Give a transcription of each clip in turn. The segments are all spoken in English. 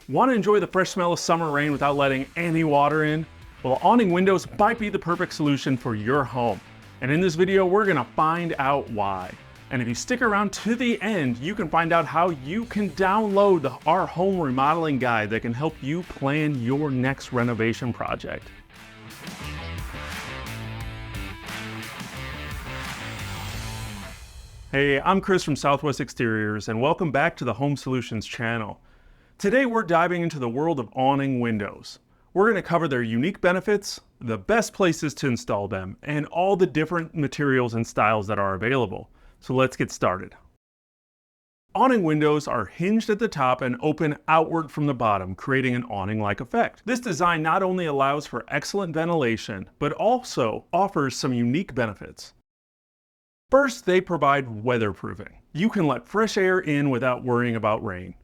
Want to enjoy the fresh smell of summer rain without letting any water in? Well, awning windows might be the perfect solution for your home. And in this video, we're gonna find out why. And if you stick around to the end, you can find out how you can download our home remodeling guide that can help you plan your next renovation project. Hey, I'm Chris from Southwest Exteriors, and welcome back to the Home Solutions channel. Today we're diving into the world of awning windows. We're going to cover their unique benefits, the best places to install them, and all the different materials and styles that are available. So let's get started. Awning windows are hinged at the top and open outward from the bottom, creating an awning-like effect. This design not only allows for excellent ventilation, but also offers some unique benefits. First, they provide weatherproofing. You can let fresh air in without worrying about rain.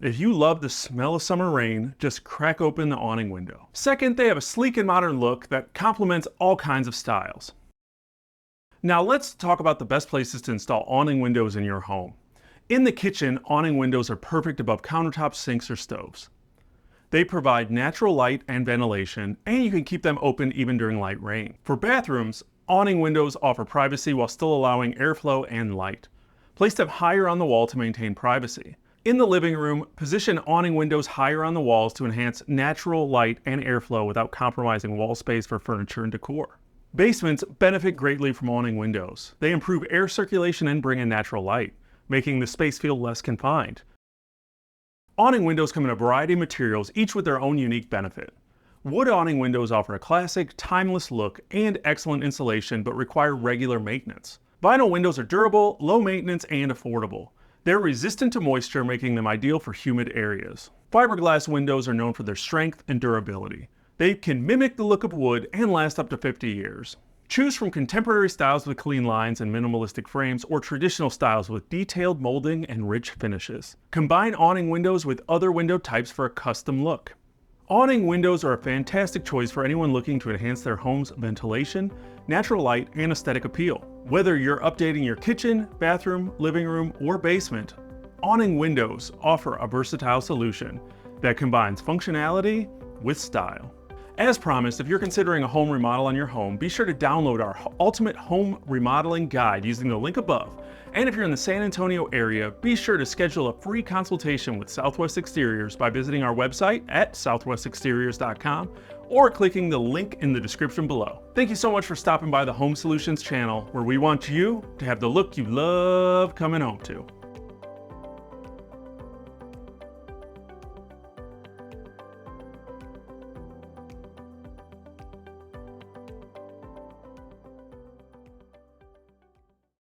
If you love the smell of summer rain, just crack open the awning window. Second, they have a sleek and modern look that complements all kinds of styles. Now let's talk about the best places to install awning windows in your home. In the kitchen, awning windows are perfect above countertops, sinks, or stoves. They provide natural light and ventilation, and you can keep them open even during light rain. For bathrooms, awning windows offer privacy while still allowing airflow and light. Place them higher on the wall to maintain privacy. In the living room, position awning windows higher on the walls to enhance natural light and airflow without compromising wall space for furniture and decor. Basements benefit greatly from awning windows. They improve air circulation and bring in natural light, making the space feel less confined. Awning windows come in a variety of materials, each with their own unique benefit. Wood awning windows offer a classic, timeless look and excellent insulation, but require regular maintenance. Vinyl windows are durable, low maintenance, and affordable. They're resistant to moisture, making them ideal for humid areas. Fiberglass windows are known for their strength and durability. They can mimic the look of wood and last up to 50 years. Choose from contemporary styles with clean lines and minimalistic frames, or traditional styles with detailed molding and rich finishes. Combine awning windows with other window types for a custom look. Awning windows are a fantastic choice for anyone looking to enhance their home's ventilation, natural light, and aesthetic appeal. Whether you're updating your kitchen, bathroom, living room, or basement, awning windows offer a versatile solution that combines functionality with style. As promised, if you're considering a home remodel on your home, be sure to download our Ultimate Home Remodeling Guide using the link above. And if you're in the San Antonio area, be sure to schedule a free consultation with Southwest Exteriors by visiting our website at southwestexteriors.com or clicking the link in the description below. Thank you so much for stopping by the Home Solutions channel, where we want you to have the look you love coming home to.